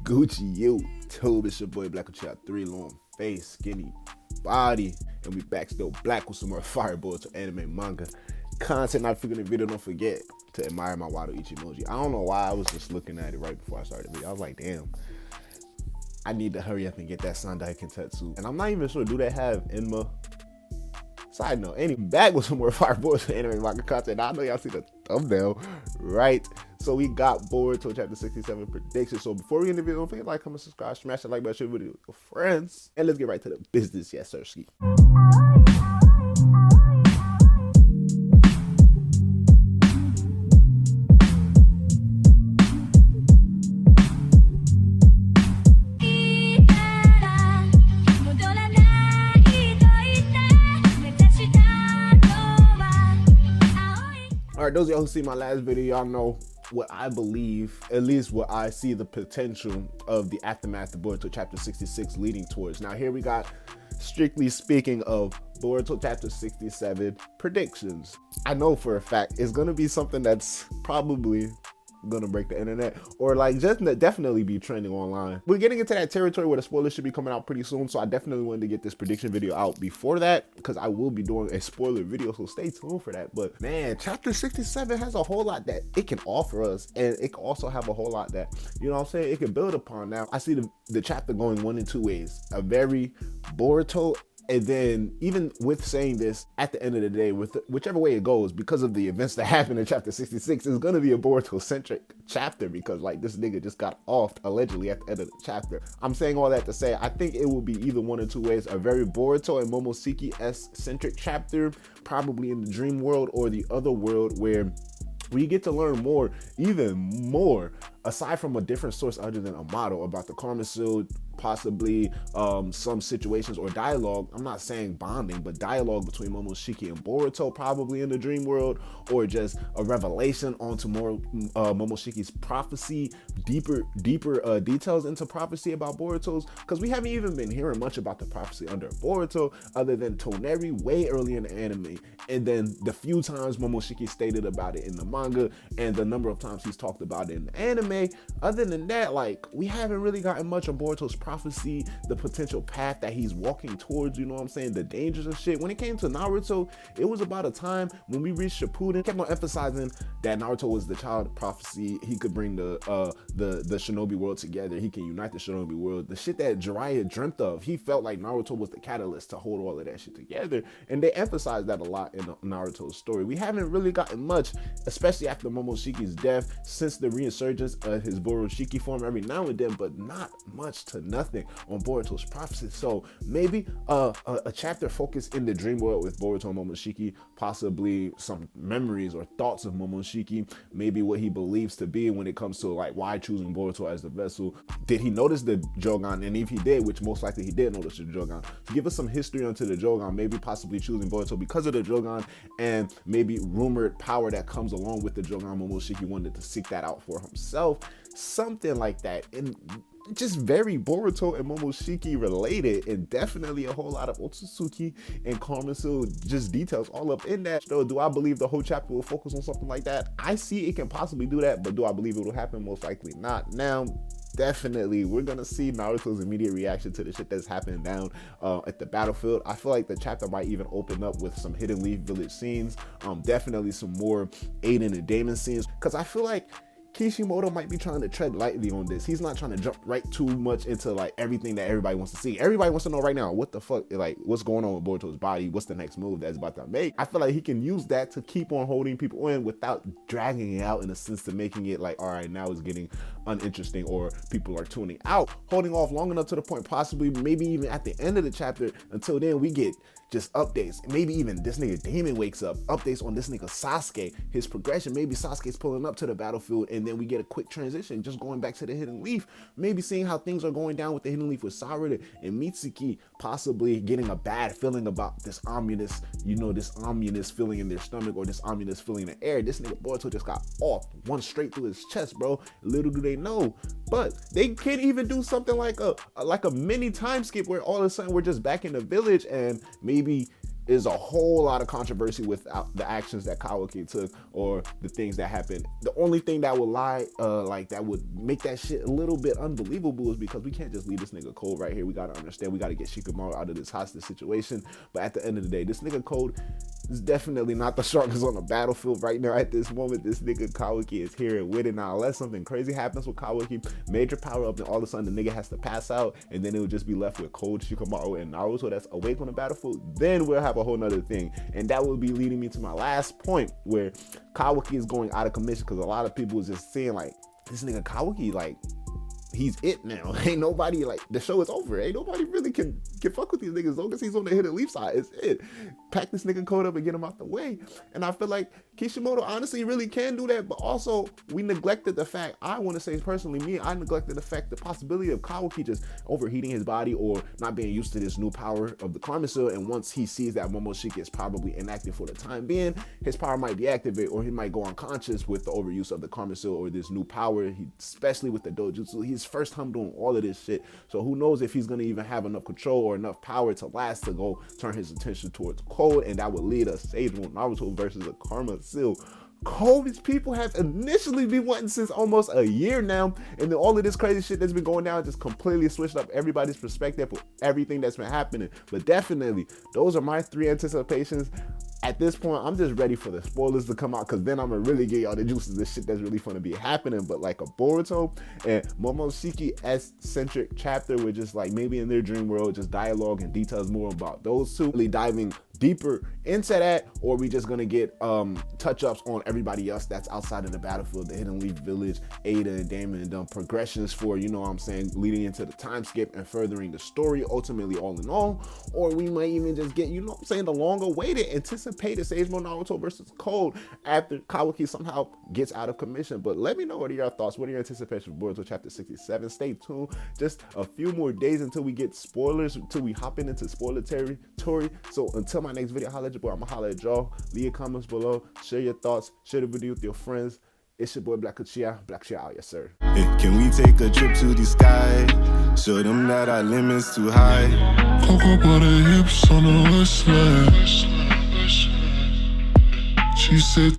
Gucci YouTube, it's your boy Black with y'all 3 long face, skinny body, and we back still black with some more fireball to anime manga content. Not forgetting the video, don't forget to admire my Wado Ichi emoji. I don't know why I was just looking at it right before I started the video. I was like, damn, I need to hurry up and get that Sandai Kentetsu. And I'm not even sure, do they have Enma? Side note, back with some more fireball to anime manga content. I know y'all see the thumbnail, right? So we got Boruto chapter 67 predictions. So before we end the video, don't forget to like, comment, subscribe, smash that like button, share the video with your friends, and let's get right to the business. Yes, sir. Ski. All right, those of y'all who see my last video, y'all know what I believe, at least what I see the potential of the aftermath of Boruto chapter 66 leading towards. Now here we got, strictly speaking of Boruto chapter 67 predictions. I know for a fact it's gonna be something that's probably gonna break the internet, or like just definitely be trending online. We're getting into that territory where the spoilers should be coming out pretty soon, so I definitely wanted to get this prediction video out before that, because I will be doing a spoiler video, so stay tuned for that. But man, chapter 67 has a whole lot that it can offer us, and it can also have a whole lot that, you know what I'm saying, it can build upon. Now I see the chapter going one in two ways: a very Boruto, and then even with saying this, at the end of the day, with whichever way it goes, because of the events that happened in chapter 66, it's gonna be a Boruto-centric chapter, because like this nigga just got offed allegedly at the end of the chapter. I'm saying all that to say, I think it will be either one or two ways: a very Boruto and Momoshiki-esque centric chapter, probably in the dream world, or the other world where we get to learn more, even more, aside from a different source other than Amato, about the Karma Seal, possibly some situations or dialogue. I'm not saying bonding, but dialogue between Momoshiki and Boruto, probably in the dream world, or just a revelation onto more Momoshiki's prophecy, deeper details into prophecy about Boruto's, because we haven't even been hearing much about the prophecy under Boruto, other than Toneri way early in the anime, and then the few times Momoshiki stated about it in the manga, and the number of times he's talked about it in the anime. Other than that, like, we haven't really gotten much on Boruto's prophecy, the potential path that he's walking towards, you know what I'm saying, the dangers and shit. When it came to Naruto, it was about a time when we reached Shippuden, kept on emphasizing that Naruto was the child of prophecy. He could bring the shinobi world together. He can unite the shinobi world. The shit that Jiraiya dreamt of, he felt like Naruto was the catalyst to hold all of that shit together, and they emphasized that a lot in Naruto's story. We haven't really gotten much, especially after Momoshiki's death, since the resurgence of his Borushiki form every now and then, but not much to nothing on Boruto's prophecy. So maybe a chapter focused in the dream world with Boruto and Momoshiki, possibly some memories or thoughts of Momoshiki, maybe what he believes to be when it comes to like why choosing Boruto as the vessel. Did he notice the Jogan? And if he did, which most likely he did notice the Jogan, give us some history onto the Jogan, maybe possibly choosing Boruto because of the Jogan, and maybe rumored power that comes along with the Jogan. Momoshiki wanted to seek that out for himself, something like that. And just very Boruto and Momoshiki related, and definitely a whole lot of Otsutsuki and Karma Seal just details all up in that. So do I believe the whole chapter will focus on something like that? I see it can possibly do that, but do I believe it will happen? Most likely not. Now, definitely we're gonna see Naruto's immediate reaction to the shit that's happening down at the battlefield. I feel like the chapter might even open up with some Hidden Leaf Village scenes, definitely some more Aiden and Damon scenes, because I feel like Kishimoto might be trying to tread lightly on this. He's not trying to jump right too much into like everything that everybody wants to see. Everybody wants to know right now, what the fuck, like what's going on with Boruto's body? What's the next move that's about to make? I feel like he can use that to keep on holding people in without dragging it out, in a sense to making it like, all right, now it's getting uninteresting or people are tuning out. Holding off long enough to the point, possibly maybe even at the end of the chapter. Until then, we get just updates. Maybe even this nigga Damon wakes up, updates on this nigga Sasuke, his progression. Maybe Sasuke's pulling up to the battlefield, and then we get a quick transition, just going back to the Hidden Leaf, maybe seeing how things are going down with the Hidden Leaf with Sarada and Mitsuki, possibly getting a bad feeling about this ominous, you know, this ominous feeling in their stomach, or this ominous feeling in the air. This nigga Boruto just got off, one straight through his chest, bro. Little do they know, but they can even do something like a mini time skip where all of a sudden we're just back in the village, and maybe is a whole lot of controversy with the actions that Kawaki took or the things that happened. The only thing that would that would make that shit a little bit unbelievable is because we can't just leave this nigga cold right here. We gotta understand, we gotta get Shikamaru out of this hostage situation. But at the end of the day, this nigga Code is definitely not the strongest on the battlefield right now. At this moment, this nigga Kawaki is here and winning. Now, unless something crazy happens with Kawaki, major power up, and all of a sudden the nigga has to pass out, and then it would just be left with Code, Shikamaru, and Naruto that's awake on the battlefield, then we'll have a whole nother thing. And that will be leading me to my last point, where Kawaki is going out of commission, because a lot of people is just saying like, this nigga Kawaki, like, he's it now. Ain't nobody, like, the show is over. Ain't nobody really can fuck with these niggas as long as he's on the hidden leaf side. It's it. Pack this nigga Code up and get him out the way. And I feel like Kishimoto honestly really can do that, but also we neglected the fact, I want to say personally, I neglected the possibility of Kawaki just overheating his body or not being used to this new power of the Karma Seal, and once he sees that Momoshiki is probably inactive for the time being, his power might deactivate, or he might go unconscious with the overuse of the Karma Seal or this new power, especially with the dojutsu. He's first time doing all of this shit, so who knows if he's gonna even have enough control or enough power to last to go turn his attention towards Code, and that would lead us Sage Mode Naruto versus a Karma Seal. Kobe's people have initially been wanting since almost a year now, and then all of this crazy shit that's been going down just completely switched up everybody's perspective for everything that's been happening. But definitely, those are my 3 anticipations. At this point, I'm just ready for the spoilers to come out, because then I'm gonna really get y'all the juices of shit that's really gonna be happening. But like a Boruto and Momoshiki-centric chapter with just like maybe in their dream world, just dialogue and details more about those two, really diving deeper into that, or we just gonna get touch-ups on everybody else that's outside of the battlefield, the Hidden Leaf Village, Ada and Damon, and progressions for, you know what I'm saying, leading into the time skip and furthering the story ultimately all in all. Or we might even just get, you know what I'm saying, the longer awaited anticipated Sage Mode Naruto versus Code after Kawaki somehow gets out of commission. But let me know, what are your thoughts, what are your anticipations for Boruto chapter 67? Stay tuned, just a few more days until we get spoilers, until we hop into spoiler territory. So until my next video, holla at your boy. I'ma holla at y'all. Leave your comments below, share your thoughts, share the video with your friends. It's your boy Black Chia out, yes sir. Hey, can we take a trip to the sky? Show them that our limit's too high. Cocoa butter hips on the west side. She said